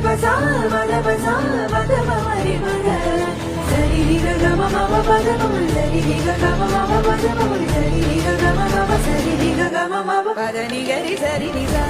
பசா மத பசா மத மரி மக சரி நிக கம மம பத மம சரி நிக கம மம பத மம சரி நிக கம மம சரி நிக கம மம பத நிகரி சரி நிசா